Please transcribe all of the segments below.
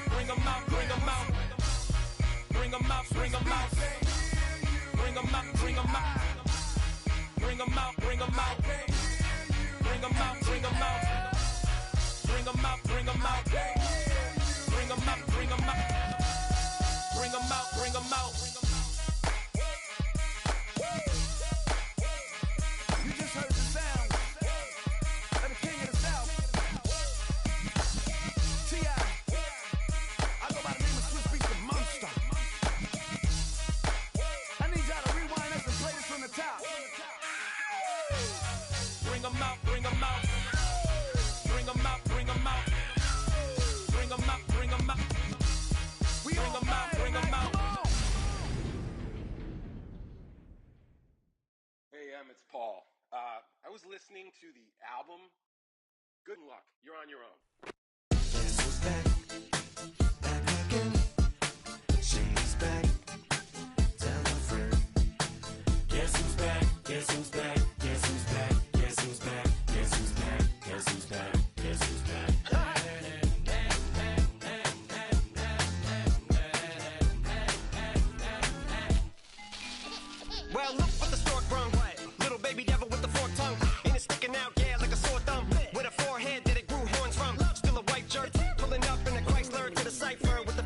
Bring 'em out, bring 'em out. Bring 'em out, bring 'em out. Bring 'em out, bring 'em out. Bring 'em out, bring 'em out. Bring 'em out, bring 'em out. Bring 'em out, bring 'em out. Bring 'em out, bring 'em out. Bring 'em out, bring 'em out. You just heard the sound of the king of the South. T.I. I go by the name of Swiss Beats the Monster. I need y'all to rewind this and play this from the top. Bring 'em out, bring 'em out. Bring 'em out, bring 'em out. Bring 'em out, bring 'em out. Bring 'em out, bring 'em out. Hey, it's Paul. I was listening to the album. Good luck. You're on your own. Guess who's back? Back again. She's back. Tell a friend. Guess who's back? Guess who's back? Guess who's back? Guess who's back? Guess who's back? Guess who's back? Guess who's back? Well, look what the stork brung. Little baby devil with the forked tongue. Ain't it sticking out, yeah, like a sore thumb. With a forehead that it grew horns from. Still a white jerk, pulling up in a Chrysler to the cipher with the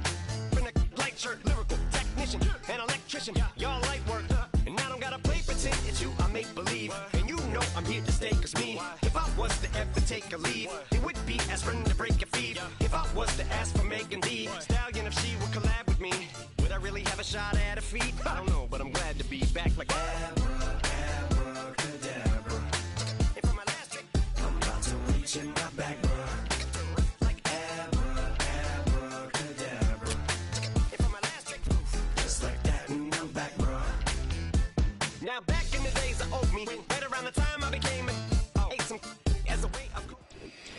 in a light shirt. Lyrical technician, an electrician. Y'all light work, and I don't gotta play pretend. It's you I make believe, and you know I'm here to stay. Cause me, if I was to ever take a leave, it would be aspirin to break your feet. If I was to ask for Megan D Stallion, if she would collab with me, would I really have a shot at her feet? I don't know, but I'm glad to be back like Abracadabra. And for my last trick, I'm about to reach in my back, bruh. like Abracadabra. and for my last trick, Just like that, and I'm back, bruh. now back in the days of Oak Me, right around the time I became ate some as a way of.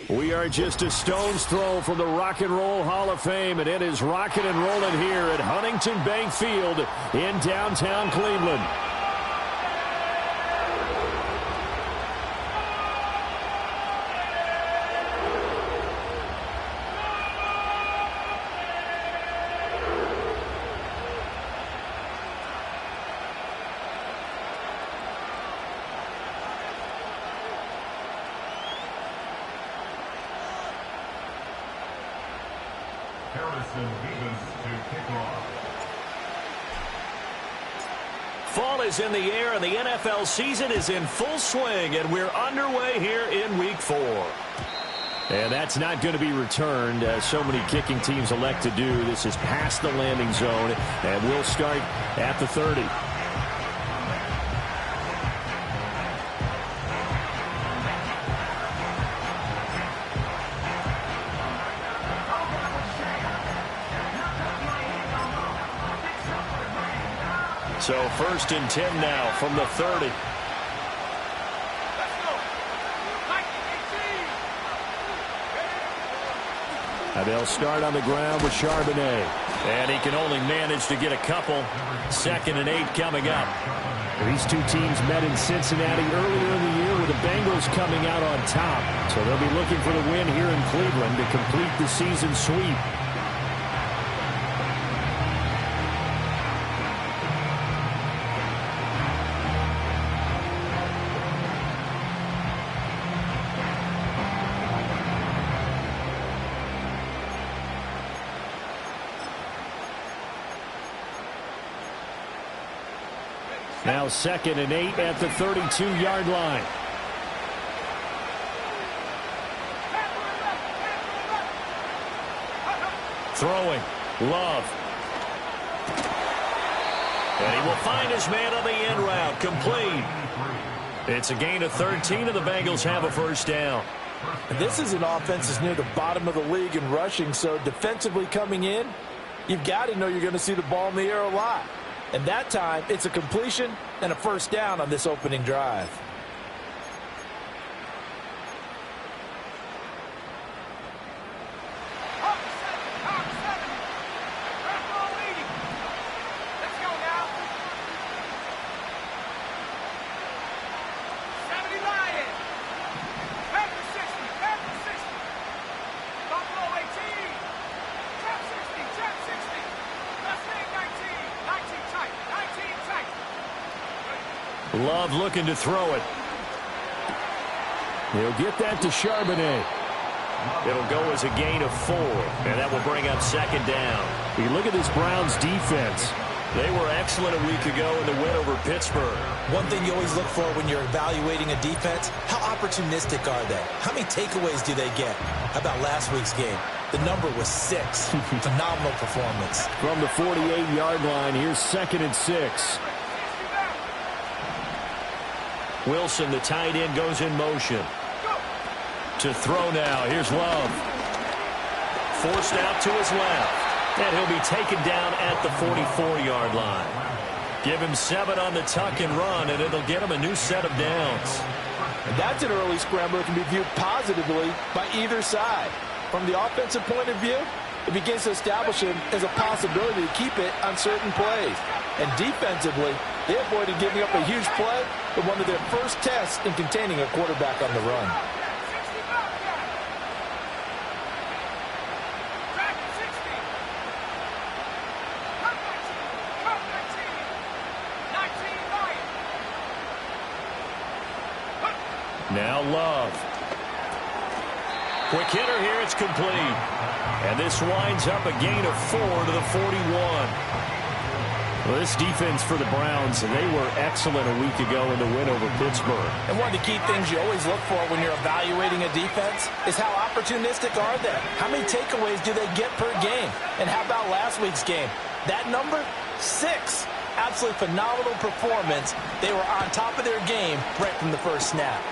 We are just a stone's throw from the Rock and Roll Hall of Fame, and it is rocking and rolling here at Huntington Bank Field in downtown Cleveland. Fall is in the air, and the NFL season is in full swing, and we're underway here in Week 4. And that's not going to be returned, as so many kicking teams elect to do. This is past the landing zone, and we'll start at the 30. So 1st and 10 now from the 30. And they'll start on the ground with Charbonnet. And he can only manage to get a couple. 2nd and 8 coming up. These two teams met in Cincinnati earlier in the year with the Bengals coming out on top. So they'll be looking for the win here in Cleveland to complete the season sweep. Now 2nd and 8 at the 32-yard line. Throwing. Love. And he will find his man on the end route. Complete. It's a gain of 13, and the Bengals have a first down. And this is an offense that's near the bottom of the league in rushing, so defensively coming in, you've got to know you're going to see the ball in the air a lot. And that time, it's a completion and a first down on this opening drive. Lions. Love looking to throw it. He'll get that to Charbonnet. It'll go as a gain of 4, and that will bring up second down. You look at this Browns defense. They were excellent a week ago in the win over Pittsburgh. One thing you always look for when you're evaluating a defense, how opportunistic are they? How many takeaways do they get? How about last week's game? The number was 6. Phenomenal performance. From the 48-yard line, here's 2nd and 6. Wilson, the tight end, goes in motion. To throw now, here's Love. Forced out to his left. And he'll be taken down at the 44-yard line. Give him 7 on the tuck and run, and it'll get him a new set of downs. And that's an early scramble that can be viewed positively by either side. From the offensive point of view, it begins to establish him as a possibility to keep it on certain plays. And defensively, they avoided giving up a huge play with one of their first tests in containing a quarterback on the run. Now Love. Quick hitter here, it's complete. And this winds up a gain of 4 to the 41. Well, this defense for the Browns, they were excellent a week ago in the win over Pittsburgh. And one of the key things you always look for when you're evaluating a defense is how opportunistic are they? How many takeaways do they get per game? And how about last week's game? That number? 6. Absolutely phenomenal performance. They were on top of their game right from the first snap.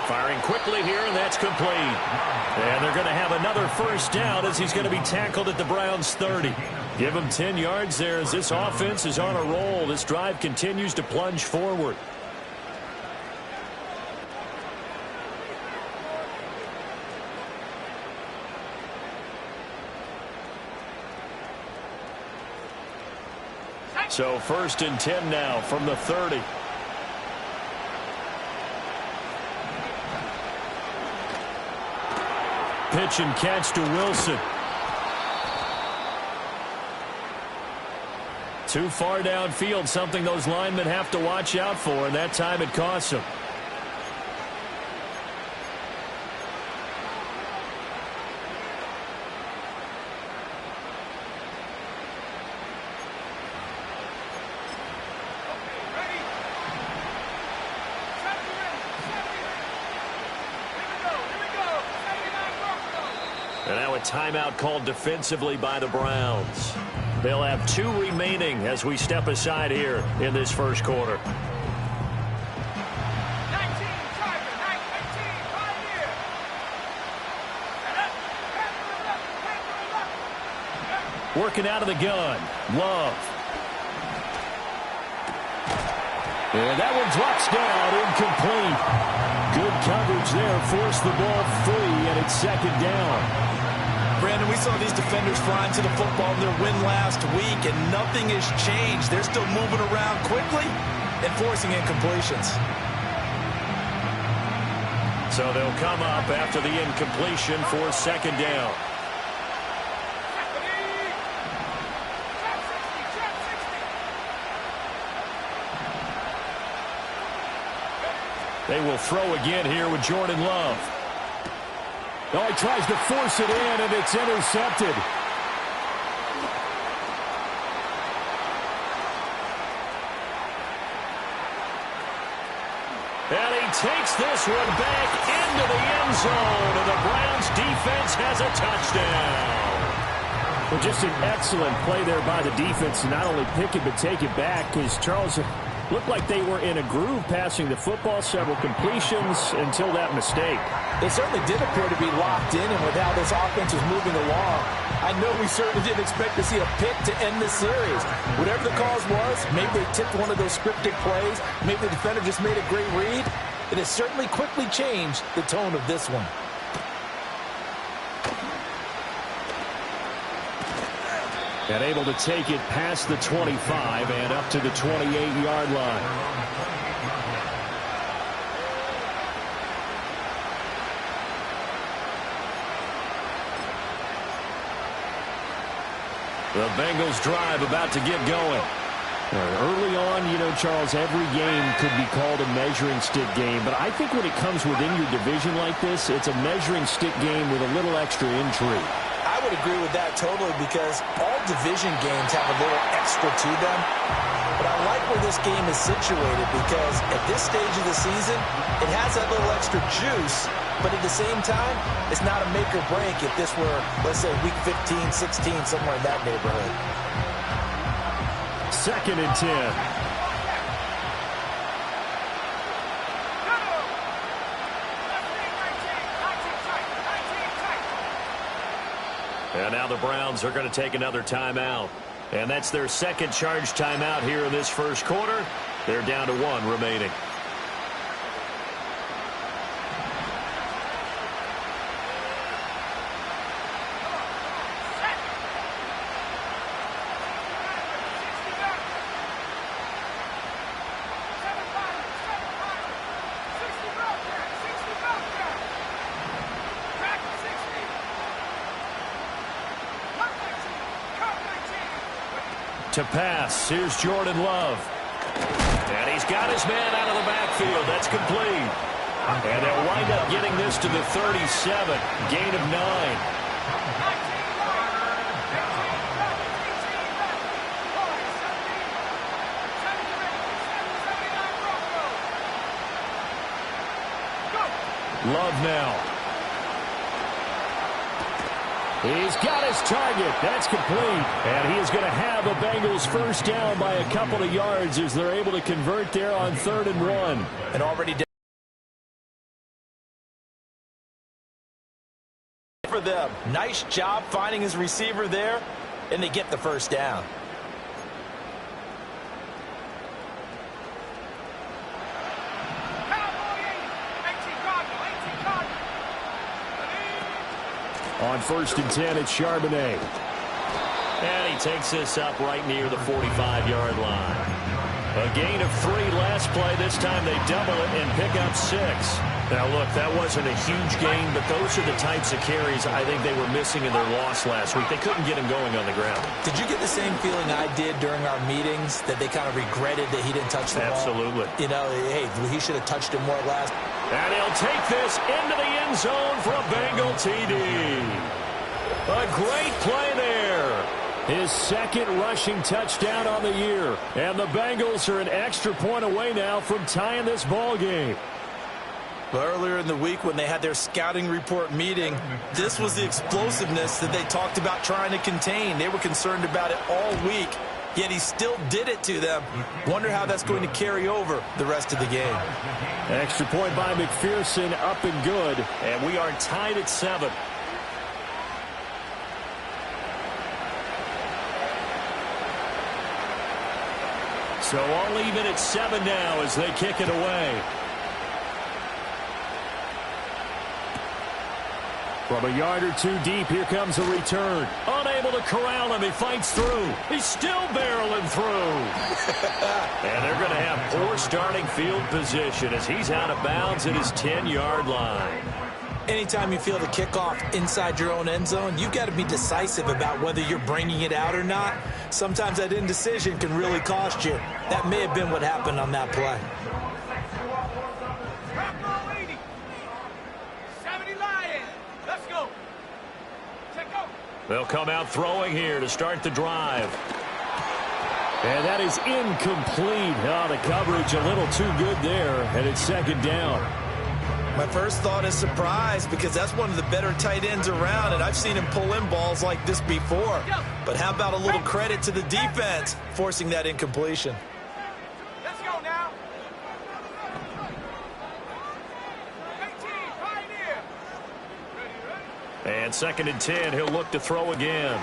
Firing quickly here, and that's complete. And they're going to have another first down as he's going to be tackled at the Browns' 30. Give him 10 yards there as this offense is on a roll. This drive continues to plunge forward. So 1st and 10 now from the 30. Pitch and catch to Wilson. Too far downfield, something those linemen have to watch out for, and that time it costs them. And now a timeout called defensively by the Browns. They'll have 2 remaining as we step aside here in this first quarter. 19, Tiger, 19, Pioneer. Working out of the gun. Love. And that one drops down, incomplete. Good coverage there, forced the ball free, and it's 2nd down. Brandon, we saw these defenders flying to the football in their win last week, and nothing has changed. They're still moving around quickly and forcing incompletions. So they'll come up after the incompletion for 2nd down. They will throw again here with Jordan Love. Oh, he tries to force it in, and it's intercepted. And he takes this one back into the end zone, and the Browns defense has a touchdown. Well, just an excellent play there by the defense to not only pick it but take it back, because Charles looked like they were in a groove passing the football, several completions until that mistake. They certainly did appear to be locked in, and with how this offense was moving along, I know we certainly didn't expect to see a pick to end this series. Whatever the cause was, maybe they tipped one of those scripted plays, maybe the defender just made a great read. It has certainly quickly changed the tone of this one. And able to take it past the 25 and up to the 28-yard line. The Bengals drive about to get going. Early on, Charles, every game could be called a measuring stick game, but I think when it comes within your division like this, it's a measuring stick game with a little extra intrigue. I would agree with that totally because all division games have a little extra to them. But I like where this game is situated because at this stage of the season, it has that little extra juice, but at the same time, it's not a make or break if this were, let's say, week 15, 16, somewhere in that neighborhood. 2nd and 10. And now the Browns are going to take another timeout. And that's their second charge timeout here in this first quarter. They're down to 1 remaining. To pass, here's Jordan Love. And he's got his man out of the backfield. That's complete. And they'll wind up getting this to the 37. Gain of 9. Love now. He's got his target. That's complete. And he is going to have the Bengals first down by a couple of yards as they're able to convert there on 3rd and 1. And already for them. Nice job finding his receiver there, and they get the first down. On 1st and 10, it's Charbonnet. And he takes this up right near the 45-yard line. A gain of 3 last play. This time they double it and pick up 6. Now, look, that wasn't a huge gain, but those are the types of carries I think they were missing in their loss last week. They couldn't get him going on the ground. Did you get the same feeling I did during our meetings, that they kind of regretted that he didn't touch the ball? Absolutely. Hey, he should have touched it more last. And he'll take this into the end zone for a Bengal TD. A great play there. His 2nd rushing touchdown on the year. And the Bengals are an extra point away now from tying this ball game. Earlier in the week when they had their scouting report meeting, this was the explosiveness that they talked about trying to contain. They were concerned about it all week, yet he still did it to them. Wonder how that's going to carry over the rest of the game. Extra point by McPherson, up and good. And we are tied at 7. So all even at 7 now as they kick it away. From a yard or 2 deep, here comes a return. Unable to corral him. He fights through. He's still barreling through. And they're going to have poor starting field position as he's out of bounds at his 10-yard line. Anytime you feel the kickoff inside your own end zone, you've got to be decisive about whether you're bringing it out or not. Sometimes that indecision can really cost you. That may have been what happened on that play. They'll come out throwing here to start the drive. And that is incomplete. Oh, the coverage a little too good there, and it's 2nd down. My first thought is surprise because that's one of the better tight ends around, and I've seen him pull in balls like this before. But how about a little credit to the defense forcing that incompletion? Let's go now. And 2nd and 10, he'll look to throw again.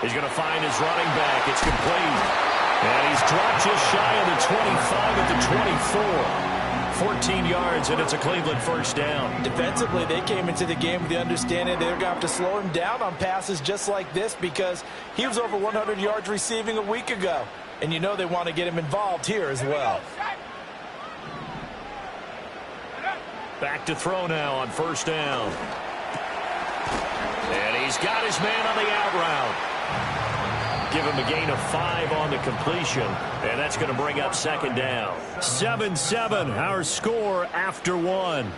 He's going to find his running back. It's complete. And he's dropped just shy of the 25 at the 24. 14 yards, and it's a Cleveland first down. Defensively, they came into the game with the understanding they're going to have to slow him down on passes just like this because he was over 100 yards receiving a week ago. And you know they want to get him involved here as well. Back to throw now on 1st down. And he's got his man on the out route. give him a gain of 5 on the completion, and that's going to bring up second down. 7-7, our score after 1.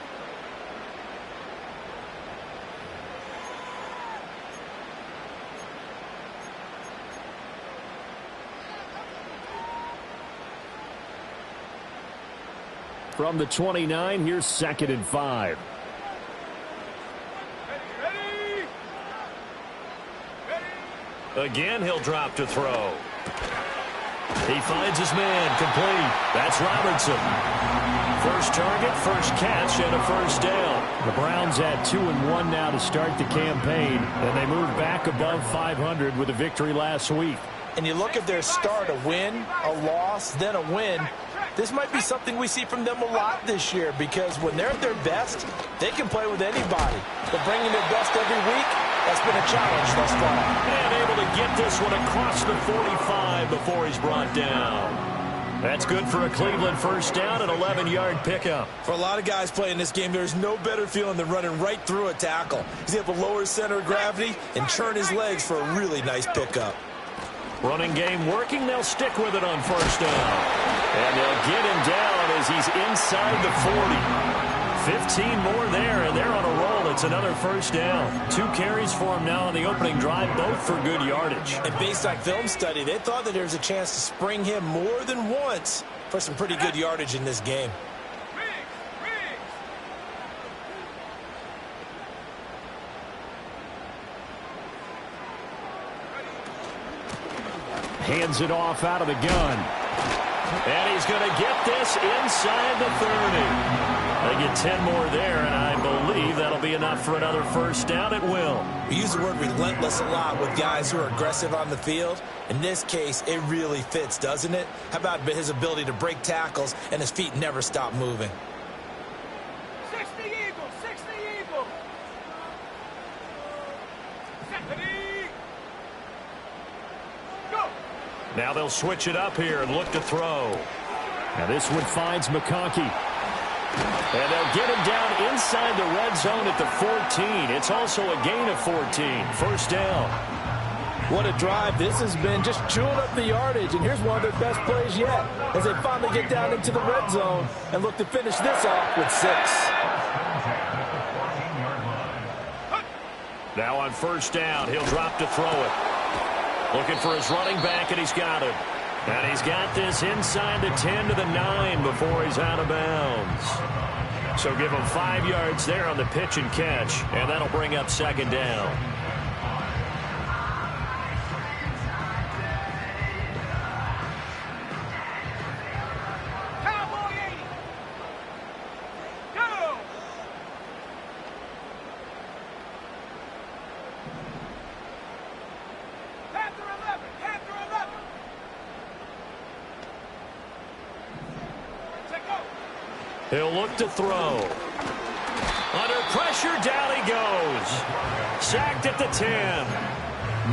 From the 29, here's 2nd and 5. Again, he'll drop to throw. He finds his man, complete. That's Robertson. First target, first catch, and a first down. The Browns at 2-1 now to start the campaign, and they move back above 500 with a victory last week. And you look at their start, a win, a loss, then a win. This might be something we see from them a lot this year, because when they're at their best, they can play with anybody. But bringing their best every week, that's been a challenge thus far. And able to get this one across the 45 before he's brought down. That's good for a Cleveland first down, an 11-yard pickup. For a lot of guys playing this game, there's no better feeling than running right through a tackle. He's able to lower his center of gravity and turn his legs for a really nice pickup. Running game working. They'll stick with it on first down. And they'll get him down as he's inside the 40. 15 more there, and they're on a roll. It's another first down. 2 carries for him now on the opening drive, both for good yardage. And based on film study, they thought that there was a chance to spring him more than once for some pretty good yardage in this game. Hands it off out of the gun. And he's going to get this inside the 30. They get 10 more there, and I believe that'll be enough for another first down. It will. We use the word relentless a lot with guys who are aggressive on the field. In this case, it really fits, doesn't it? How about his ability to break tackles and his feet never stop moving? 60 Eagles, 60 Eagles. 70. Go. Now they'll switch it up here and look to throw. Now this one finds McConkey. And they'll get him down inside the red zone at the 14. It's also a gain of 14. First down. What a drive. This has been just chewing up the yardage. And here's one of their best plays yet as they finally get down into the red zone and look to finish this off with 6. Now on first down, he'll drop to throw it. Looking for his running back, and he's got him. And he's got this inside the 10 to the 9 before he's out of bounds. So give him 5 yards there on the pitch and catch, and that'll bring up second down. Cowboy 80. Go. Panther 11. Panther 11. Take go. He'll look to throw. Under pressure, down he goes. Sacked at the 10.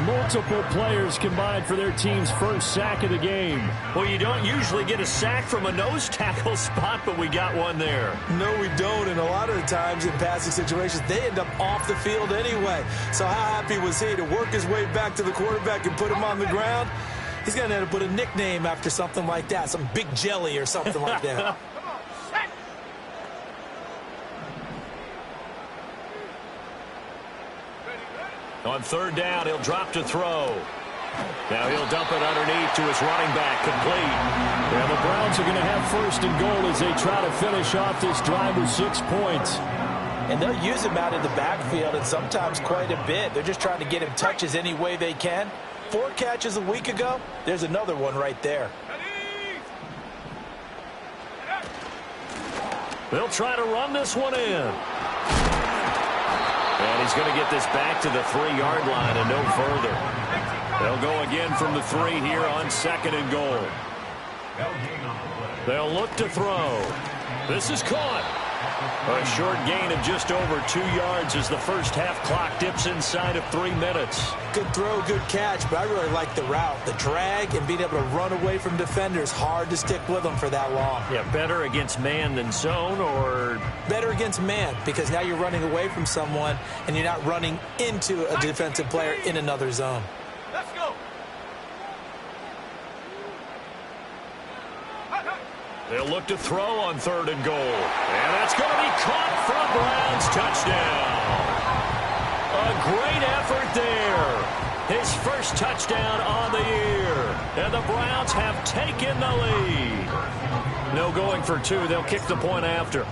Multiple players combined for their team's first sack of the game. Well, you don't usually get a sack from a nose tackle spot, but we got one there. No, we don't. And a lot of the times in passing situations, they end up off the field anyway. So how happy was he to work his way back to the quarterback and put him on the ground? He's going to end up with a nickname after something like that, some Big Jelly or something like that. On third down, he'll drop to throw. Now he'll dump it underneath to his running back, complete. And the Browns are going to have first and goal as they try to finish off this drive with 6 points. And they'll use him out in the backfield, and sometimes quite a bit. They're just trying to get him touches any way they can. 4 catches a week ago. There's another one right there. They'll try to run this one in. And he's going to get this back to the 3-yard line and no further. They'll go again from the 3 here on second and goal. They'll look to throw. This is caught. A short gain of just over 2 yards as the first half clock dips inside of 3 minutes. Good throw, good catch, but I really like the route. The drag and being able to run away from defenders, hard to stick with them for that long. Yeah, better against man than zone, or? Better against man, because now you're running away from someone and you're not running into a defensive player in another zone. Let's go. They'll look to throw on 3rd and goal. And that's going to be caught for a Browns touchdown. A great effort there. His first touchdown on the year. And the Browns have taken the lead. No going for 2. They'll kick the point after.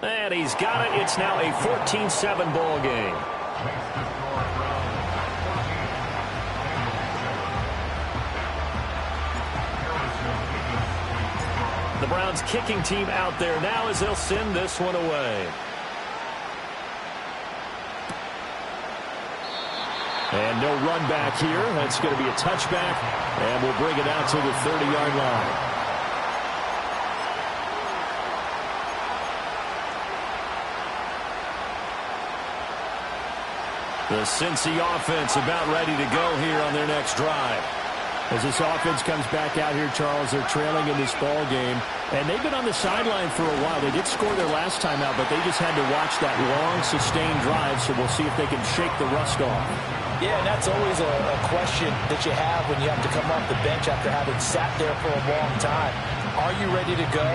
And he's got it. It's now a 14-7 ball game. The Browns kicking team out there now as they'll send this one away. And no run back here. That's going to be a touchback. And we'll bring it out to the 30-yard line. The Cincy offense about ready to go here on their next drive. As this offense comes back out here, Charles, they're trailing in this ball game. And they've been on the sideline for a while. They did score their last time out, but they just had to watch that long, sustained drive. So we'll see if they can shake the rust off. Yeah, and that's always a question that you have when you have to come off the bench after having sat there for a long time. Are you ready to go?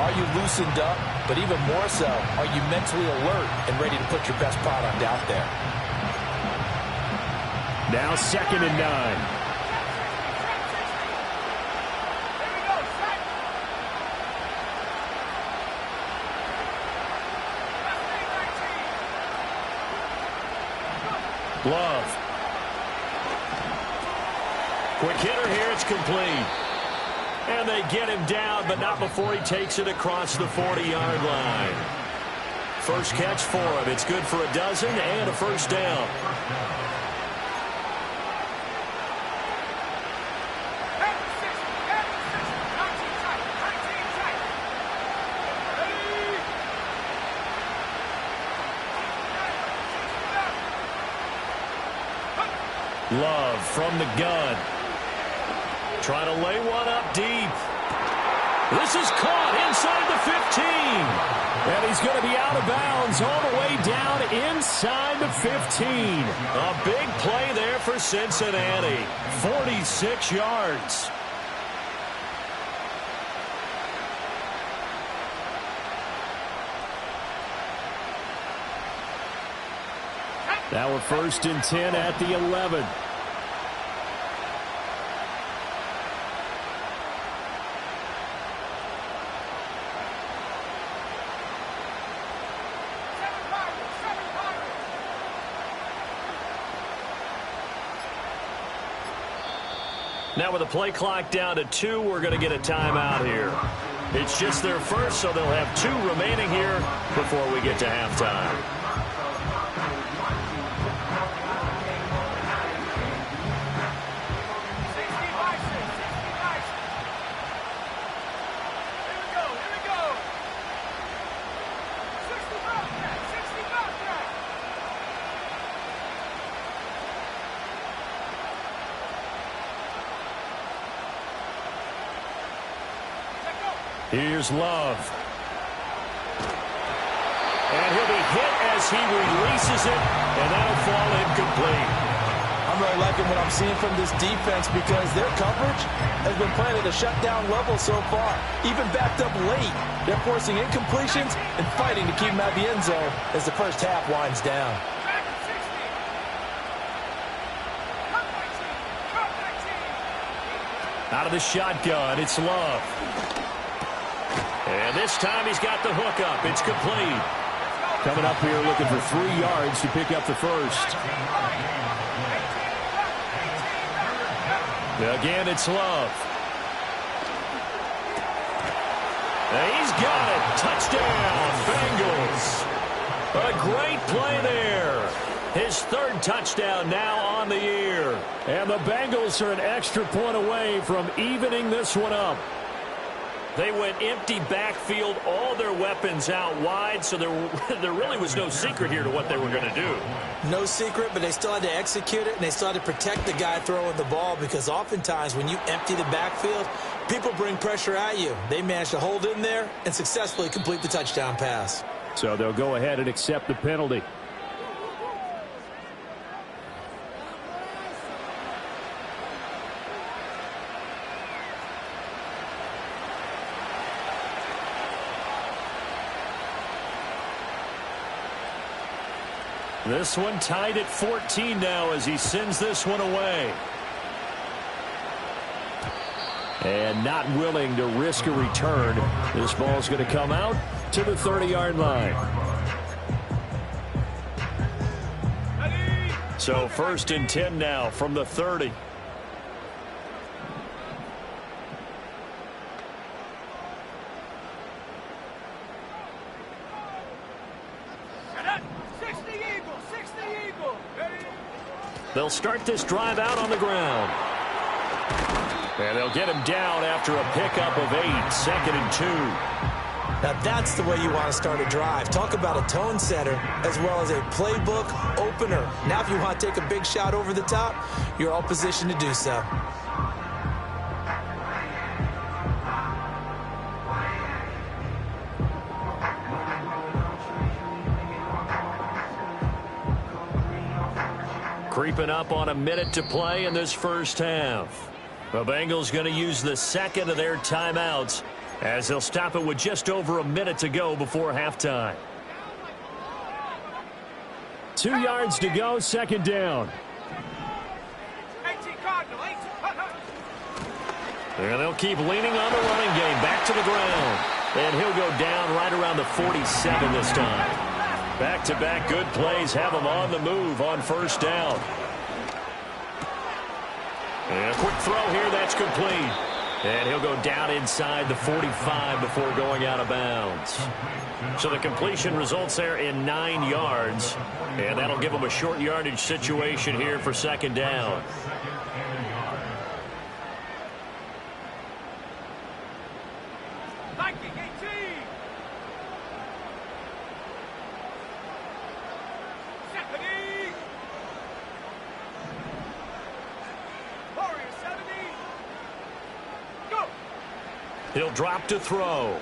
Are you loosened up? But even more so, are you mentally alert and ready to put your best product out there? Now 2nd and 9. Love. Quick hitter here. It's complete. And they get him down, but not before he takes it across the 40-yard line. First catch for him. It's good for a dozen and a first down. Love from the gun. Trying to lay one up deep. This is caught inside the 15. And he's going to be out of bounds all the way down inside the 15. A big play there for Cincinnati. 46 yards. Now we're 1st and 10 at the 11. Now with the play clock down to 2, we're going to get a timeout here. It's just their first, so they'll have 2 remaining here before we get to halftime. Here's Love. And he'll be hit as he releases it, and that'll fall incomplete. I'm really liking what I'm seeing from this defense because their coverage has been playing at a shutdown level so far. Even backed up late, they're forcing incompletions and fighting to keep them out of the end zone as the first half winds down. Out of the shotgun, it's Love. And this time he's got the hook up. It's complete. Coming up here looking for 3 yards to pick up the first. Again, it's Love. And he's got it. Touchdown, Bengals. A great play there. His 3rd touchdown now on the year. And the Bengals are an extra point away from evening this one up. They went empty backfield, all their weapons out wide, so there really was no secret here to what they were going to do. No secret, but they still had to execute it, and they still had to protect the guy throwing the ball because oftentimes when you empty the backfield, people bring pressure at you. They managed to hold in there and successfully complete the touchdown pass. So they'll go ahead and accept the penalty. This one tied at 14 now as he sends this one away. And not willing to risk a return. This ball's going to come out to the 30-yard line. So 1st and 10 now from the 30. They'll start this drive out on the ground. And they'll get him down after a pickup of 8, 2nd and 2. Now that's the way you want to start a drive. Talk about a tone setter as well as a playbook opener. Now if you want to take a big shot over the top, you're all positioned to do so. Creeping up on a minute to play in this first half. The Bengals going to use the second of their timeouts as they'll stop it with just over a minute to go before halftime. 2 yards to go, 2nd down. And they'll keep leaning on the running game. Back to the ground. And he'll go down right around the 47 this time. Back-to-back good plays have him on the move on 1st down. And a quick throw here, that's complete. And he'll go down inside the 45 before going out of bounds. So the completion results there in 9 yards. And that'll give him a short yardage situation here for 2nd down. He'll drop to throw.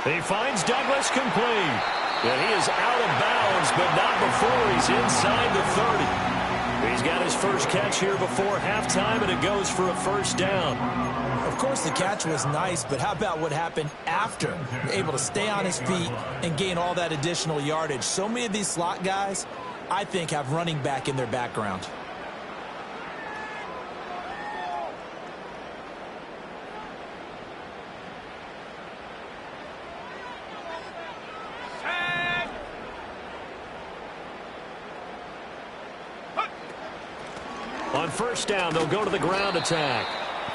He finds Douglas complete. And he is out of bounds, but not before he's inside the 30. He's got his first catch here before halftime, and it goes for a 1st down. Of course, the catch was nice, but how about what happened after? Able to stay on his feet and gain all that additional yardage. So many of these slot guys, I think, have running back in their background. On 1st down, they'll go to the ground attack.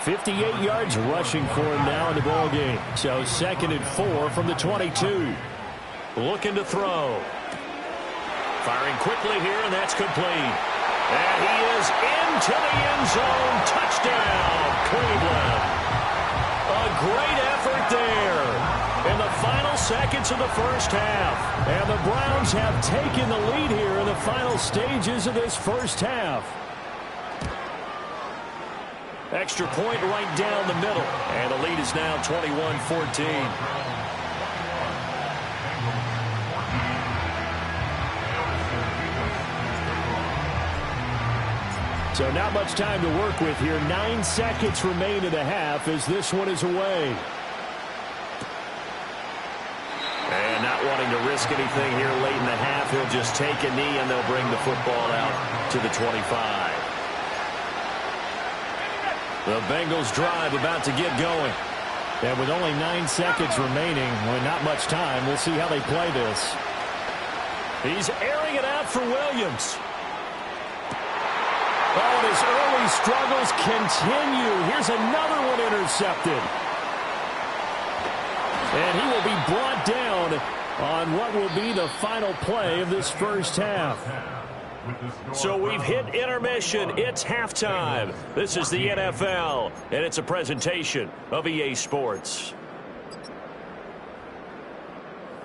58 yards rushing for him now in the ball game. So 2nd and 4 from the 22. Looking to throw. Firing quickly here, and that's complete. And he is into the end zone. Touchdown, Cleveland. A great effort there in the final seconds of the first half. And the Browns have taken the lead here in the final stages of this first half. Extra point right down the middle. And the lead is now 21-14. So not much time to work with here. 9 seconds remain in the half as this one is away. And not wanting to risk anything here late in the half, he'll just take a knee and they'll bring the football out to the 25. The Bengals drive about to get going. And with only 9 seconds remaining, with not much time, we'll see how they play this. He's airing it out for Williams. Oh, and his early struggles continue. Here's another one intercepted. And he will be brought down on what will be the final play of this first half. So we've hit intermission. It's halftime. This is the NFL, and it's a presentation of EA Sports.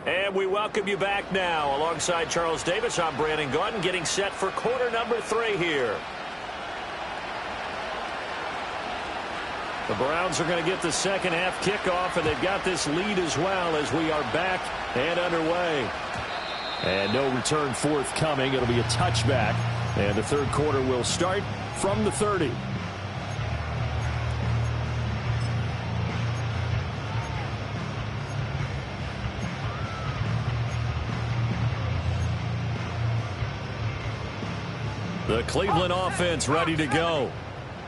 And we welcome you back now. Alongside Charles Davis, I'm Brandon Gaudin, getting set for quarter number 3 here. The Browns are going to get the second half kickoff, and they've got this lead as well as we are back and underway. And no return forthcoming. It'll be a touchback. And the third quarter will start from the 30. The Cleveland offense ready to go.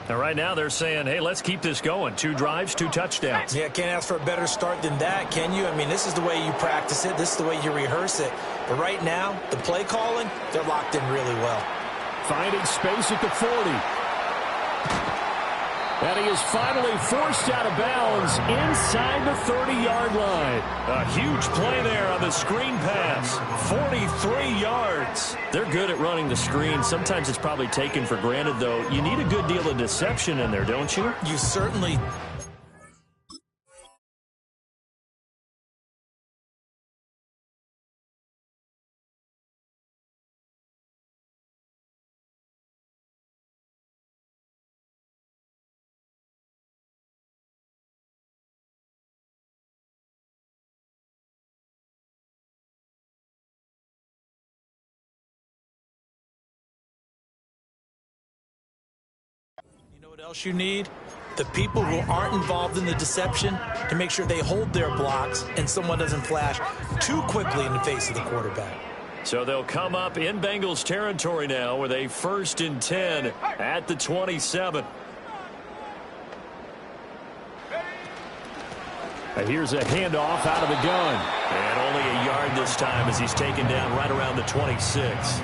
And right now they're saying, hey, let's keep this going. 2 drives, 2 touchdowns. Yeah, can't ask for a better start than that, can you? I mean, this is the way you practice it. This is the way you rehearse it. But right now, the play calling, they're locked in really well. Finding space at the 40. And he is finally forced out of bounds inside the 30-yard line. A huge play there on the screen pass. 43 yards. They're good at running the screen. Sometimes it's probably taken for granted, though. You need a good deal of deception in there, don't you? You certainly... You know what else you need? The people who aren't involved in the deception to make sure they hold their blocks and someone doesn't flash too quickly in the face of the quarterback. So they'll come up in Bengals territory now with a 1st and 10 at the 27. And here's a handoff out of the gun. And only a yard this time as he's taken down right around the 26.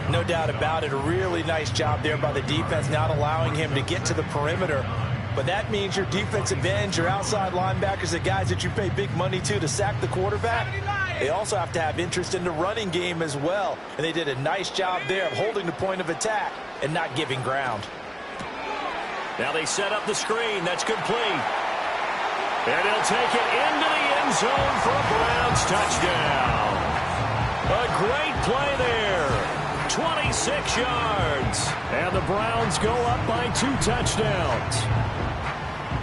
No doubt about it. A really nice job there by the defense, not allowing him to get to the perimeter. But that means your defensive ends, your outside linebackers, the guys that you pay big money to sack the quarterback, they also have to have interest in the running game as well. And they did a nice job there of holding the point of attack and not giving ground. Now they set up the screen. That's complete. And he'll take it into the end zone for a Browns touchdown. A great play there. 26 yards. And the Browns go up by 2 touchdowns.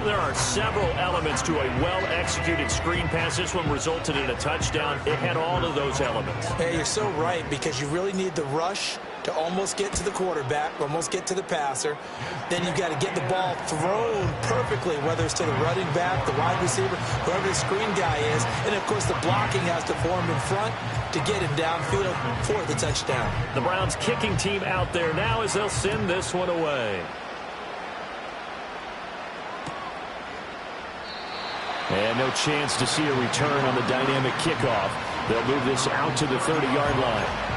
There are several elements to a well-executed screen pass. This one resulted in a touchdown. It had all of those elements. Hey, you're so right, because you really need the rush to almost get to the quarterback, almost get to the passer. Then you've got to get the ball thrown perfectly, whether it's to the running back, the wide receiver, whoever the screen guy is. And, of course, the blocking has to form in front to get him downfield for the touchdown. The Browns kicking team out there now as they'll send this one away. And no chance to see a return on the dynamic kickoff. They'll move this out to the 30-yard line.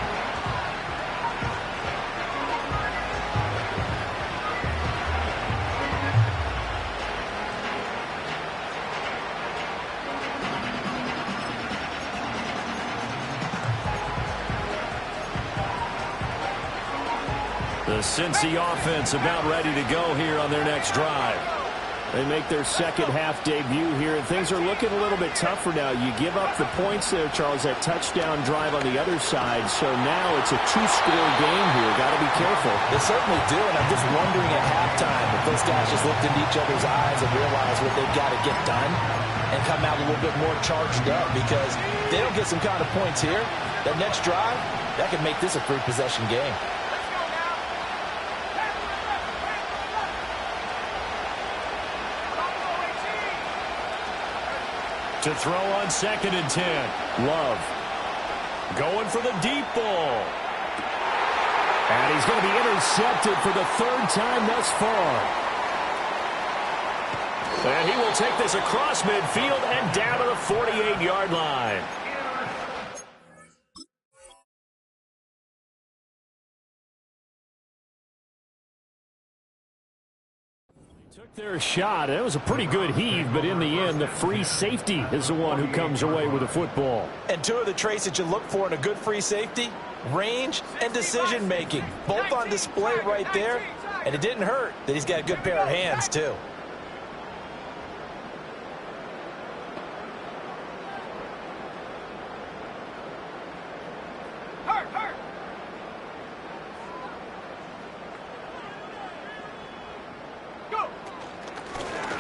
The Cincy offense about ready to go here on their next drive. They make their second half debut here, and things are looking a little bit tougher now. You give up the points there, Charles, that touchdown drive on the other side. So now it's a 2-score game here. Got to be careful. They certainly do, and I'm just wondering at halftime if those guys just looked into each other's eyes and realized what they've got to get done and come out a little bit more charged up, because they don't get some kind of points here. That next drive, that could make this a 3-possession game. To throw on 2nd and 10. Love. Going for the deep ball. And he's going to be intercepted for the 3rd time thus far. And he will take this across midfield and down to the 48-yard line. Took their shot. It was a pretty good heave, but in the end, the free safety is the one who comes away with the football. And 2 of the traits that you look for in a good free safety, range and decision-making. Both on display right there, and it didn't hurt that he's got a good pair of hands, too.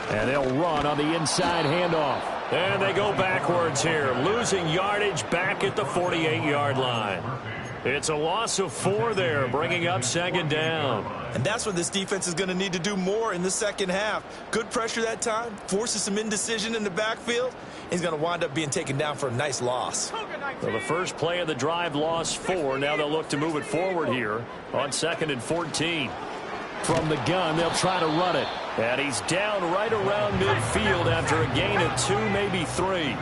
And they'll run on the inside handoff. And they go backwards here, losing yardage back at the 48-yard line. It's a loss of 4 there, bringing up second down. And that's what this defense is going to need to do more in the second half. Good pressure that time, forces some indecision in the backfield. He's going to wind up being taken down for a nice loss. So the first play of the drive lost 4. Now they'll look to move it forward here on 2nd and 14. From the gun, they'll try to run it. And he's down right around midfield after a gain of 2, maybe 3.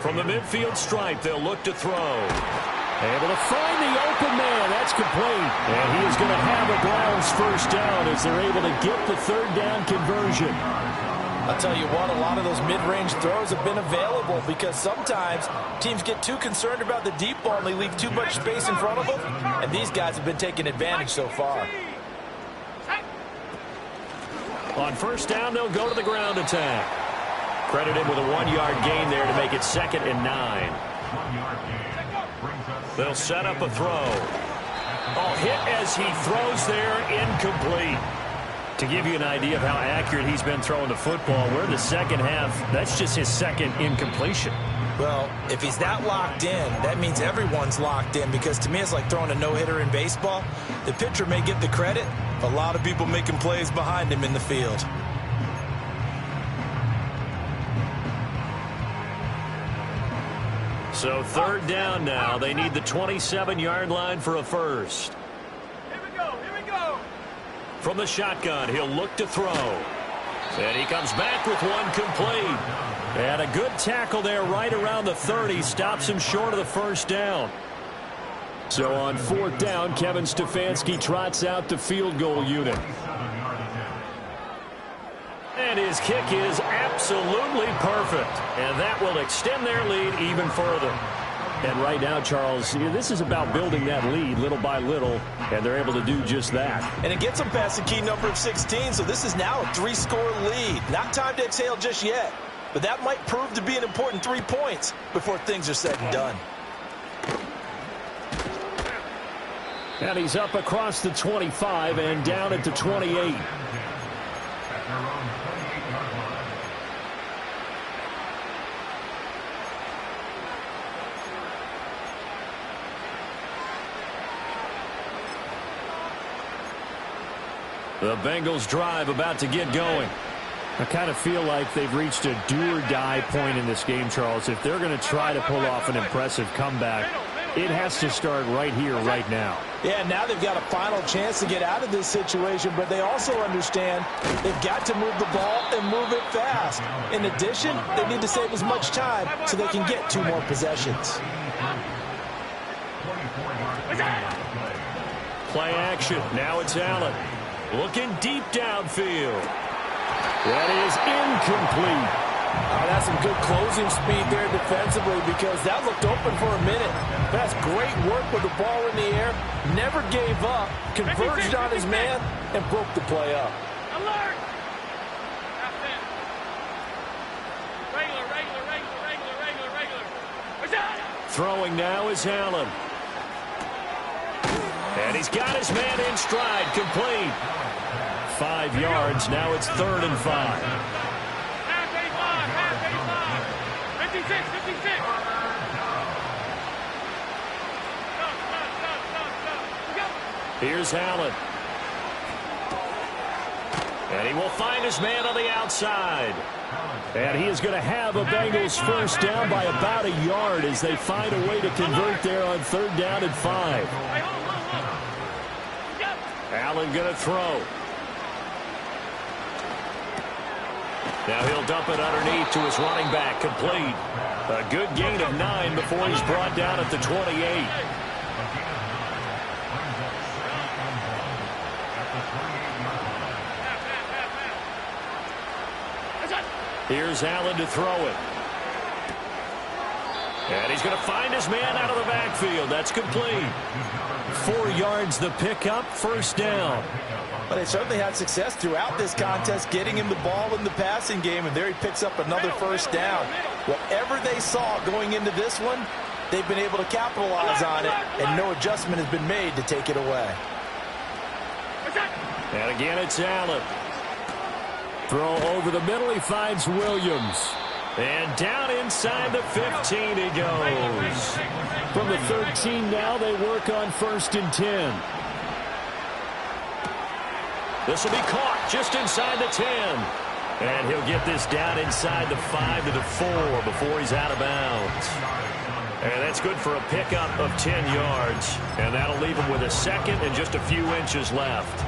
From the midfield stripe, they'll look to throw. Able to find the open man. That's complete. And he is going to have a Browns first down as they're able to get the 3rd down conversion. I'll tell you what, a lot of those mid-range throws have been available because sometimes teams get too concerned about the deep ball and they leave too much space in front of them, and these guys have been taking advantage so far. On first down, they'll go to the ground attack. Credited with a 1-yard gain there to make it 2nd and 9. They'll set up a throw. Oh, hit as he throws there, incomplete. To give you an idea of how accurate he's been throwing the football, we're in the second half. That's just his 2nd incompletion. Well, if he's that locked in, that means everyone's locked in, because to me it's like throwing a no-hitter in baseball. The pitcher may get the credit, a lot of people making plays behind him in the field. So 3rd down now. They need the 27-yard line for a first. Here we go. From the shotgun, he'll look to throw. And he comes back with one complete. And a good tackle there right around the 30. Stops him short of the first down. So on 4th down, Kevin Stefanski trots out the field goal unit. And his kick is absolutely perfect. And that will extend their lead even further. And right now, Charles, this is about building that lead little by little, and they're able to do just that. And it gets them past the key number of 16, so this is now a 3-score lead. Not time to exhale just yet, but that might prove to be an important 3 points before things are said and done. And he's up across the 25 and down at the 28. The Bengals drive about to get going. I kind of feel like they've reached a do-or-die point in this game, Charles. If they're going to try to pull off an impressive comeback, it has to start right here, right now. Yeah, now they've got a final chance to get out of this situation, but they also understand they've got to move the ball and move it fast. In addition, they need to save as much time so they can get 2 more possessions. Play action. Now it's Allen. Looking deep downfield. That is incomplete. That's some good closing speed there defensively, because that looked open for a minute. That's great work with the ball in the air. Never gave up, converged on his man, and broke the play up. Alert! Regular. Throwing now is Allen. And he's got his man in stride, complete. 5 yards, now it's 3rd and 5. Half 85. 56. Go. Here's Allen. And he will find his man on the outside. And he is going to have a Bengals first down by about a yard as they find a way to convert there on 3rd down and 5. Allen going to throw. Now he'll dump it underneath to his running back, complete. A good gain of 9 before he's brought down at the 28. Here's Allen to throw it. And he's going to find his man out of the backfield. That's complete. 4 yards the pickup, first down. But they certainly had success throughout this contest, getting him the ball in the passing game, and there he picks up another first down. Whatever they saw going into this one, they've been able to capitalize on it, and no adjustment has been made to take it away. And again, it's Allen. Throw over the middle, he finds Williams. And down inside the 15 he goes. From the 13 now, they work on 1st and 10. This will be caught just inside the 10. And he'll get this down inside the 5 to the 4 before he's out of bounds. And that's good for a pickup of 10 yards. And that'll leave him with a second and just a few inches left.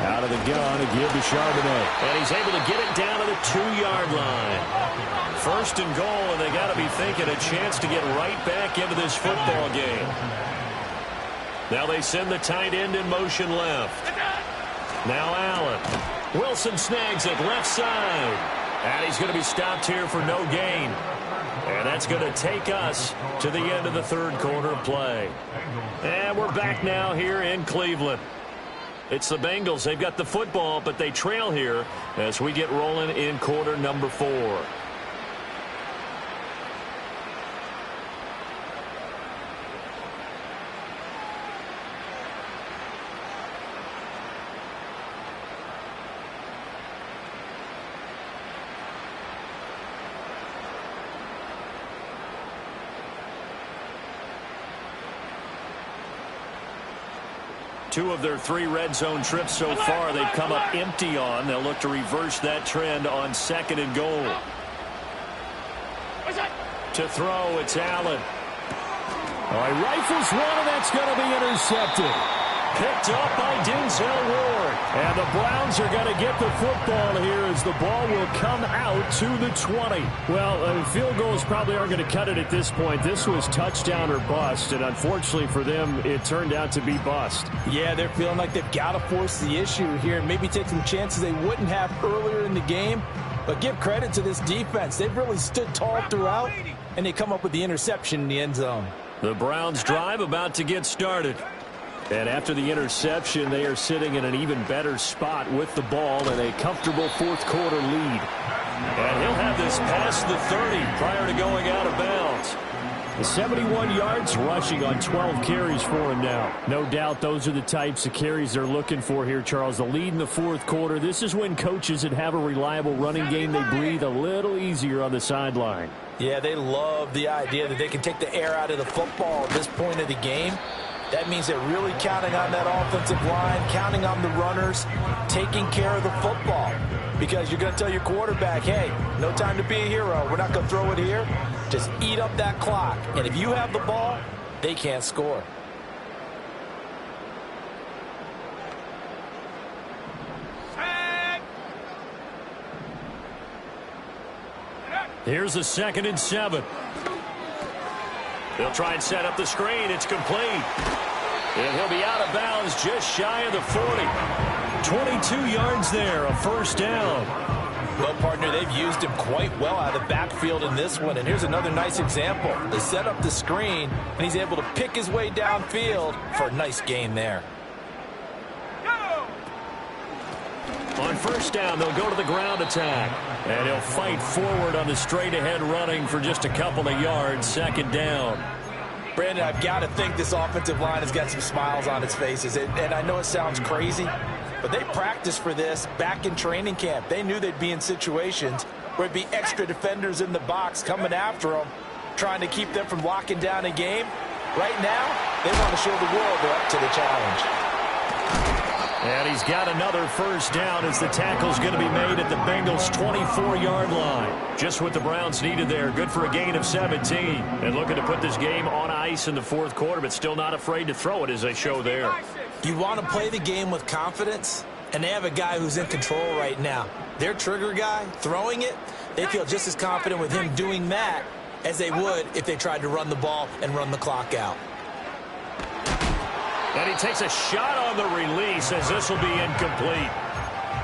Out of the gun, a give to Charbonnet. And he's able to get it down to the 2-yard line. 1st and goal, and they got to be thinking a chance to get right back into this football game. Now they send the tight end in motion left. Now Allen. Wilson snags it left side. And he's going to be stopped here for no gain. And that's going to take us to the end of the 3rd quarter play. And we're back now here in Cleveland. It's the Bengals. They've got the football, but they trail here as we get rolling in quarter number 4. Two of their 3 red zone trips so far they've come up empty on. They'll look to reverse that trend on 2nd and goal. To throw, it's Allen. All right, rifles one, and that's going to be intercepted. Picked up by Denzel Ward. And the Browns are going to get the football here as the ball will come out to the 20. Well, field goals probably aren't going to cut it at this point. This was touchdown or bust, and unfortunately for them, it turned out to be bust. Yeah, they're feeling like they've got to force the issue here and maybe take some chances they wouldn't have earlier in the game. But give credit to this defense. They've really stood tall throughout, and they come up with the interception in the end zone. The Browns drive about to get started. And after the interception, they are sitting in an even better spot with the ball and a comfortable 4th quarter lead. And he'll have this past the 30 prior to going out of bounds. 71 yards rushing on 12 carries for him now. No doubt those are the types of carries they're looking for here, Charles. The lead in the 4th quarter. This is when coaches that have a reliable running game, they breathe a little easier on the sideline. Yeah, they love the idea that they can take the air out of the football at this point of the game. That means they're really counting on that offensive line, counting on the runners, taking care of the football. Because you're going to tell your quarterback, hey, no time to be a hero. We're not going to throw it here. Just eat up that clock. And if you have the ball, they can't score. Here's a 2nd and 7. They'll try and set up the screen. It's complete. And he'll be out of bounds just shy of the 40. 22 yards there, a 1st down. Well, partner, they've used him quite well out of the backfield in this one. And here's another nice example. They set up the screen, and he's able to pick his way downfield for a nice gain there. On 1st down, they'll go to the ground attack. And he'll fight forward on the straight-ahead running for just a couple of yards. 2nd down. Brandon, I've got to think this offensive line has got some smiles on its faces. And I know it sounds crazy, but they practiced for this back in training camp. They knew they'd be in situations where it'd be extra defenders in the box coming after them, trying to keep them from locking down a game. Right now, they want to show the world they're up to the challenge. And he's got another 1st down as the tackle's going to be made at the Bengals' 24-yard line. Just what the Browns needed there. Good for a gain of 17. And looking to put this game on ice in the 4th quarter, but still not afraid to throw it as they show there. You want to play the game with confidence, and they have a guy who's in control right now. Their trigger guy, throwing it, they feel just as confident with him doing that as they would if they tried to run the ball and run the clock out. And he takes a shot on the release as this will be incomplete.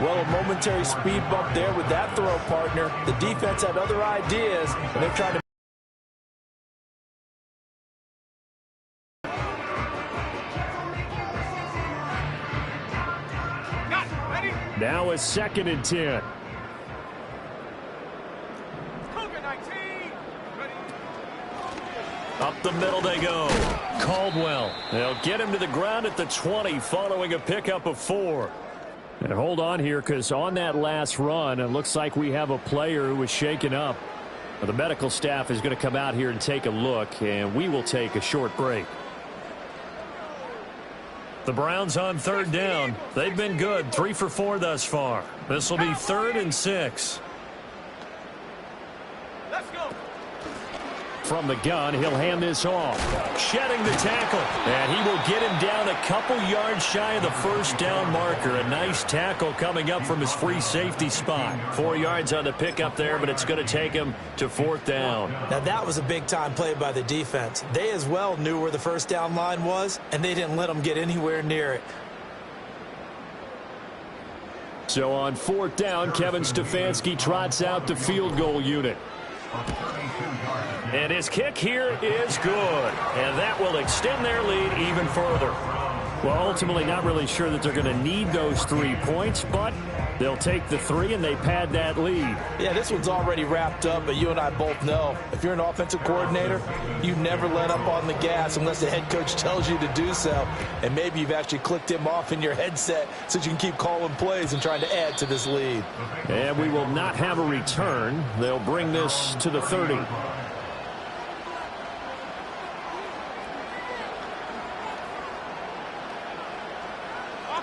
Well, a momentary speed bump there with that throw, partner. The defense had other ideas, and they're trying to. Now a 2nd and 10. Up the middle they go. Caldwell. They'll get him to the ground at the 20 following a pickup of 4. And hold on here, because on that last run, it looks like we have a player who was shaken up. The medical staff is going to come out here and take a look, and we will take a short break. The Browns on third down. They've been good, 3 for 4 thus far. This will be 3rd and 6. Let's go. From the gun, he'll hand this off. Shedding the tackle. And he will get him down a couple yards shy of the first down marker. A nice tackle coming up from his free safety spot. 4 yards on the pickup there, but it's going to take him to 4th down. Now, that was a big-time play by the defense. They as well knew where the first down line was, and they didn't let them get anywhere near it. So on 4th down, Kevin Stefanski trots out the field goal unit. And his kick here is good. And that will extend their lead even further. Well, ultimately not really sure that they're going to need those 3 points, but they'll take the 3 and they pad that lead. Yeah, this one's already wrapped up, but you and I both know if you're an offensive coordinator, you never let up on the gas unless the head coach tells you to do so. And maybe you've actually clicked him off in your headset so you can keep calling plays and trying to add to this lead. And we will not have a return. They'll bring this to the 30.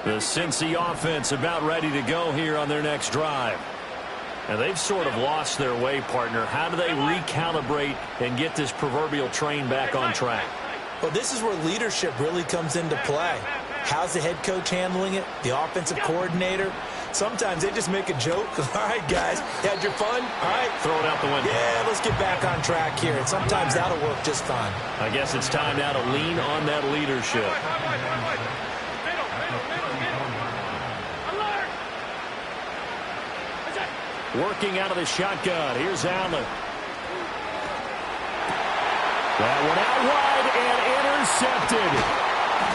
The Cincy offense about ready to go here on their next drive. And they've sort of lost their way, partner. How do they recalibrate and get this proverbial train back on track? Well, this is where leadership really comes into play. How's the head coach handling it? The offensive coordinator? Sometimes they just make a joke. All right, guys, you had your fun? All right. Throw it out the window. Yeah, let's get back on track here. And sometimes that'll work just fine. I guess it's time now to lean on that leadership. Working out of the shotgun. Here's Allen. That one out wide and intercepted.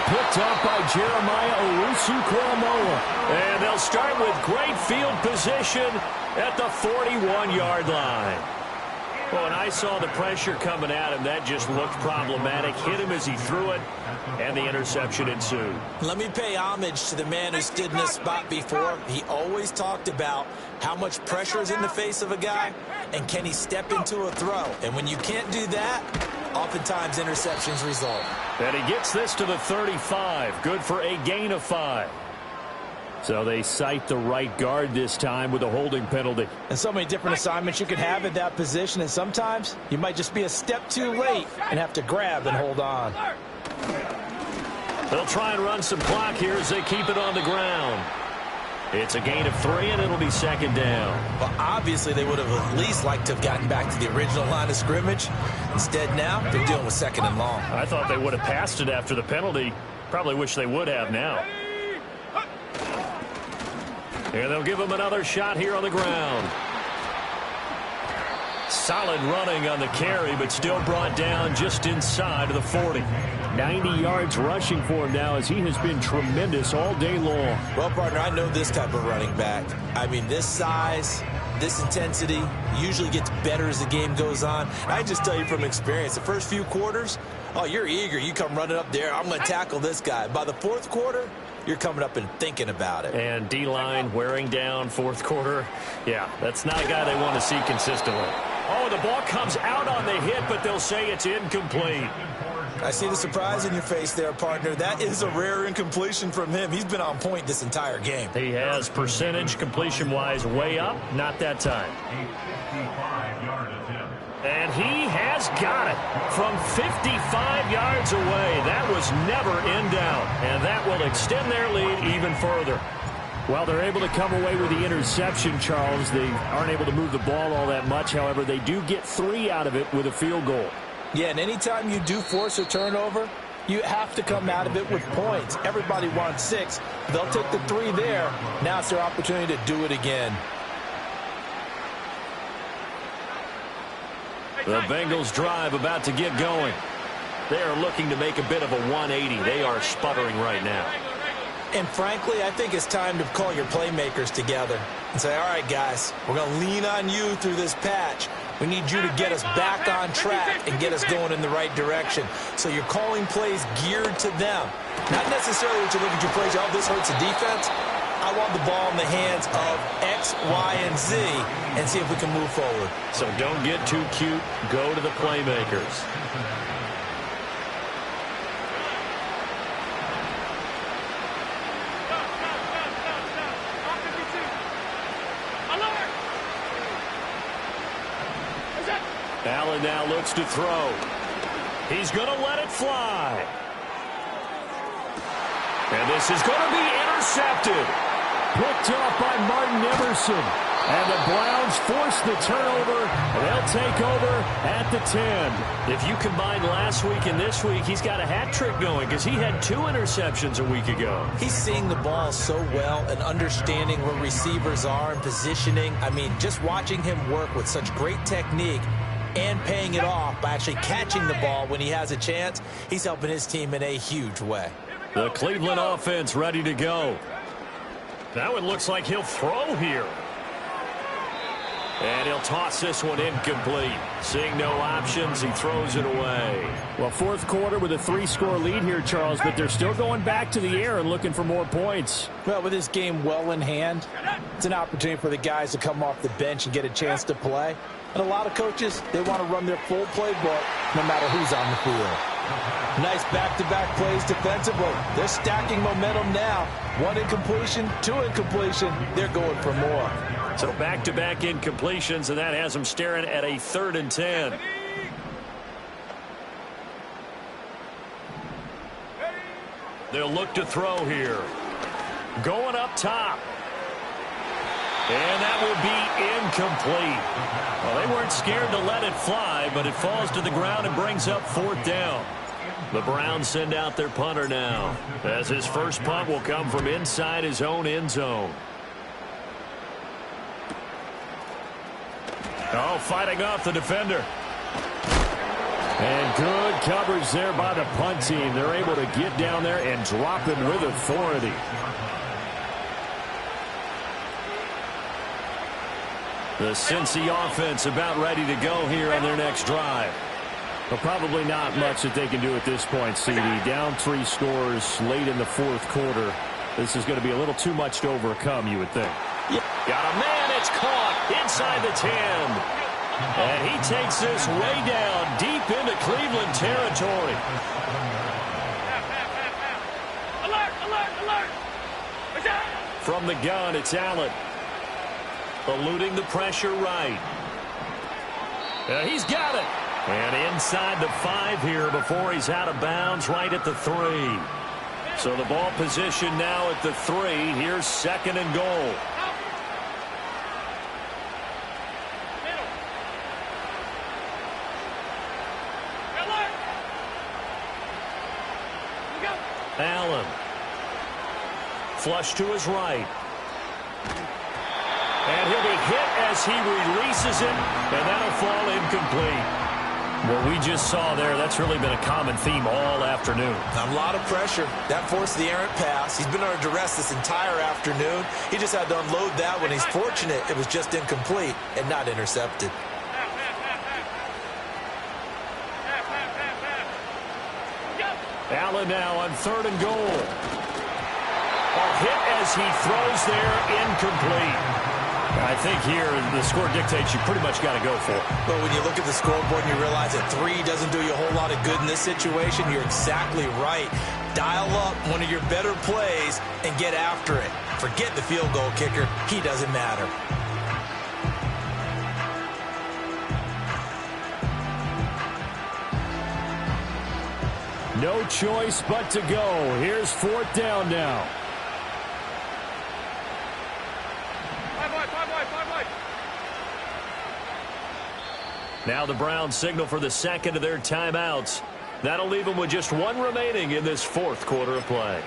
Picked up by Jeremiah Owusu-Koramoah. And they'll start with great field position at the 41-yard line. Well, when I saw the pressure coming at him, that just looked problematic. Hit him as he threw it, and the interception ensued. Let me pay homage to the man who stood in this spot before. He always talked about how much pressure is in the face of a guy, and can he step into a throw. And when you can't do that, oftentimes interceptions result. And he gets this to the 35. Good for a gain of 5. So they cite the right guard this time with a holding penalty. And so many different assignments you could have at that position, and sometimes you might just be a step too late and have to grab and hold on. They'll try and run some clock here as they keep it on the ground. It's a gain of 3, and it'll be 2nd down. Well, obviously they would have at least liked to have gotten back to the original line of scrimmage. Instead now, they're dealing with 2nd and long. I thought they would have passed it after the penalty. Probably wish they would have now. And they'll give him another shot here on the ground. Solid running on the carry, but still brought down just inside of the 40. 90 yards rushing for him now as he has been tremendous all day long. Well, partner, I know this type of running back. I mean, this size, this intensity usually gets better as the game goes on. I just tell you from experience, the first few quarters, oh, you're eager. You come running up there, I'm going to tackle this guy. By the 4th quarter, you're coming up and thinking about it. And D-line wearing down 4th quarter. Yeah, that's not a guy they want to see consistently. Oh, the ball comes out on the hit, but they'll say it's incomplete. I see the surprise in your face there, partner. That is a rare incompletion from him. He's been on point this entire game. He has percentage completion-wise way up. Not that time. And he has got it from 55 yards away. That was never in doubt. And that will extend their lead even further. Well, they're able to come away with the interception, Charles. They aren't able to move the ball all that much. However, they do get 3 out of it with a field goal. Yeah, and anytime you do force a turnover, you have to come out of it with points. Everybody wants 6. They'll take the 3 there. Now it's their opportunity to do it again. The Bengals drive about to get going. They are looking to make a bit of a 180. They are sputtering right now. And frankly, I think it's time to call your playmakers together and say, all right, guys, we're going to lean on you through this patch. We need you to get us back on track and get us going in the right direction. So you're calling plays geared to them. Not necessarily that you look at your plays, oh, this hurts the defense. I want the ball in the hands of X, Y, and Z and see if we can move forward. So don't get too cute. Go to the playmakers. Allen now looks to throw. He's going to let it fly. And this is going to be intercepted. Picked off by Martin Emerson. And the Browns force the turnover. They'll take over at the 10. If you combine last week and this week, he's got a hat trick going because he had 2 interceptions a week ago. He's seeing the ball so well and understanding where receivers are and positioning. I mean, just watching him work with such great technique and paying it off by actually catching the ball when he has a chance, he's helping his team in a huge way. The Cleveland offense ready to go. Now it looks like he'll throw here. And he'll toss this one incomplete. Seeing no options, he throws it away. Well, fourth quarter with a 3-score lead here, Charles, but they're still going back to the air and looking for more points. Well, with this game well in hand, it's an opportunity for the guys to come off the bench and get a chance to play. And a lot of coaches, they want to run their full playbook no matter who's on the field. Nice back-to-back plays defensively. They're stacking momentum now. 1 incompletion, 2 incompletion. They're going for more. So back-to-back incompletions, and that has them staring at a 3rd and 10. They'll look to throw here. Going up top. And that will be incomplete. Well, they weren't scared to let it fly, but it falls to the ground and brings up 4th down. The Browns send out their punter now, as his first punt will come from inside his own end zone. Oh, fighting off the defender. And good coverage there by the punt team. They're able to get down there and drop him with authority. The Cincy offense about ready to go here on their next drive. But probably not much that they can do at this point, CD. Down 3 scores late in the fourth quarter. This is going to be a little too much to overcome, you would think. Got a man, it's caught inside the 10. And he takes this way down deep into Cleveland territory. Alert, alert, alert. From the gun, it's Allen. Eluding the pressure right. He's got it. And inside the 5 here before he's out of bounds right at the 3. So the ball position now at the 3. Here's 2nd and goal. Allen. Flush to his right. And he'll be hit as he releases it, and that'll fall incomplete. What we just saw there, that's really been a common theme all afternoon. A lot of pressure. That forced the errant pass. He's been under duress this entire afternoon. He just had to unload that one. He's fortunate it was just incomplete and not intercepted. Allen now on 3rd and goal. A hit as he throws there, incomplete. I think here the score dictates you pretty much got to go for it. But when you look at the scoreboard and you realize that 3 doesn't do you a whole lot of good in this situation, you're exactly right. Dial up one of your better plays and get after it. Forget the field goal kicker. He doesn't matter. No choice but to go. Here's 4th down now. Now the Browns signal for the 2nd of their timeouts. That'll leave them with just 1 remaining in this 4th quarter of play.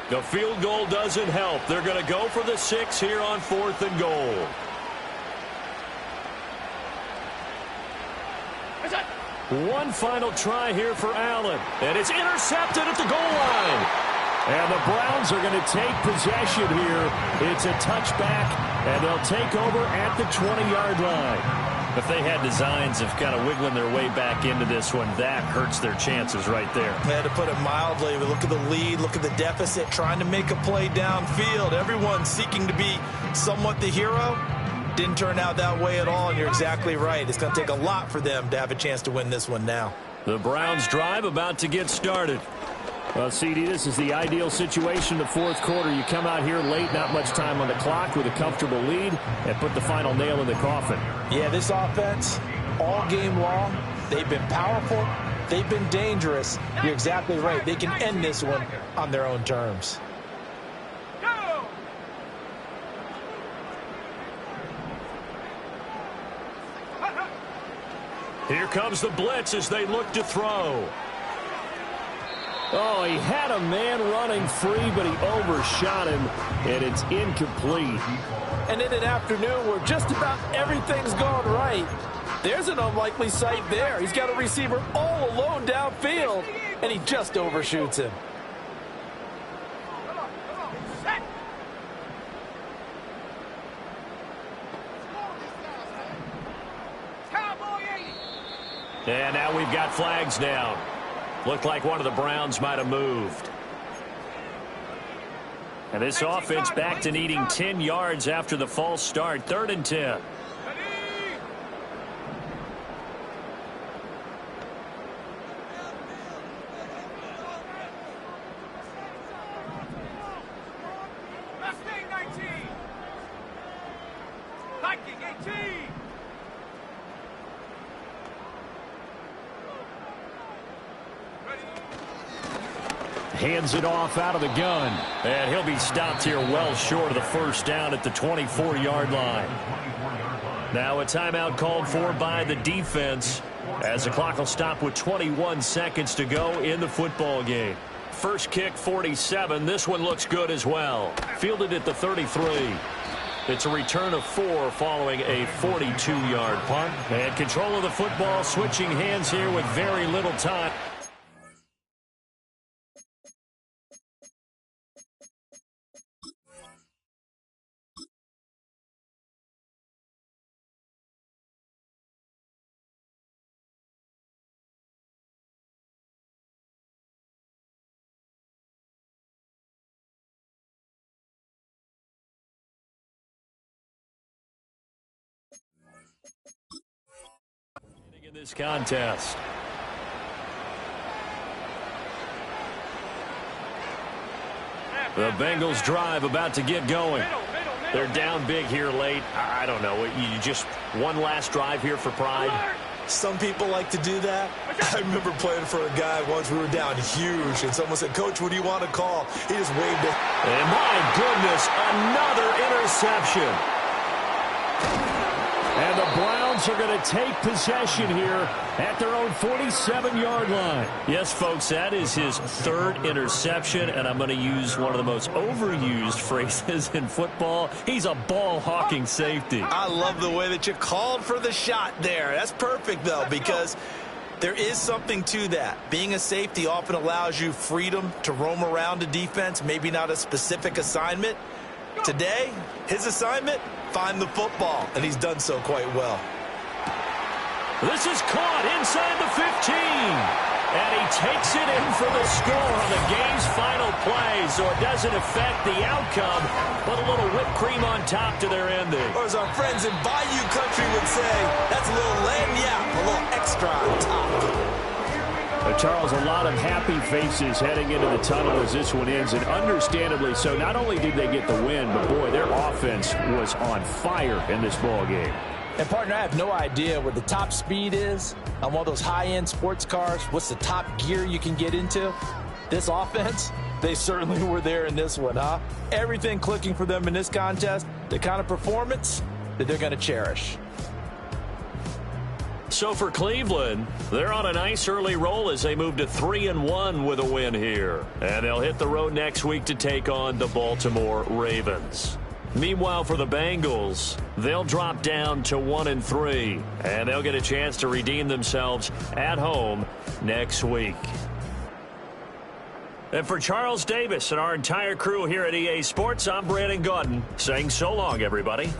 The field goal doesn't help. They're going to go for the 6 here on 4th and goal. One final try here for Allen. And it's intercepted at the goal line. And the Browns Browns are going to take possession here. It's a touchback, and they'll take over at the 20-yard line. If they had designs of kind of wiggling their way back into this one, that hurts their chances right there. Yeah, to put it mildly, we look at the lead, look at the deficit, trying to make a play downfield. Everyone seeking to be somewhat the hero. Didn't turn out that way at all, and you're exactly right. It's going to take a lot for them to have a chance to win this one now. The Browns drive about to get started. Well, CD, this is the ideal situation, the fourth quarter. You come out here late, not much time on the clock with a comfortable lead, and put the final nail in the coffin. Yeah, this offense, all game long, they've been powerful, they've been dangerous. You're exactly right. They can end this one on their own terms. Here comes the blitz as they look to throw. Oh, he had a man running free, but he overshot him, and it's incomplete. And in an afternoon where just about everything's gone right, there's an unlikely sight there. He's got a receiver all alone downfield, and he just overshoots him. And now we've got flags down. Looked like one of the Browns might have moved. And this offense back to needing 10 yards after the false start. 3rd and 10. Hands it off out of the gun. And he'll be stopped here well short of the first down at the 24-yard line. Now a timeout called for by the defense as the clock will stop with 21 seconds to go in the football game. First kick, 47. This one looks good as well. Fielded at the 33. It's a return of 4 following a 42-yard punt. And control of the football, switching hands here with very little time. In this contest. The Bengals drive about to get going. They're down big here late. I don't know. You just one last drive here for pride. Some people like to do that. I remember playing for a guy once. We were down huge, and someone said, "Coach, what do you want to call?" He just waved it. And my goodness, another interception. And the Browns are going to take possession here at their own 47-yard line. Yes, folks, that is his 3rd interception, and I'm going to use one of the most overused phrases in football. He's a ball-hawking safety. I love the way that you called for the shot there. That's perfect, though, because there is something to that. Being a safety often allows you freedom to roam around a defense, maybe not a specific assignment. Today, his assignment, find the football, and he's done so quite well. This is caught inside the 15, and he takes it in for the score on the game's final play, so it doesn't affect the outcome, but a little whipped cream on top to their ending. Or as our friends in Bayou Country would say, that's a little lagniappe, a little extra on top. Charles, a lot of happy faces heading into the tunnel as this one ends, and understandably so. Not only did they get the win, but, boy, their offense was on fire in this ball game. And, partner, I have no idea what the top speed is on one of those high-end sports cars. What's the top gear you can get into? This offense, they certainly were there in this one, huh? Everything clicking for them in this contest, the kind of performance that they're going to cherish. So for Cleveland, they're on a nice early roll as they move to 3-1 with a win here. And they'll hit the road next week to take on the Baltimore Ravens. Meanwhile, for the Bengals, they'll drop down to 1-3, and they'll get a chance to redeem themselves at home next week. And for Charles Davis and our entire crew here at EA Sports, I'm Brandon Gaudin saying so long, everybody.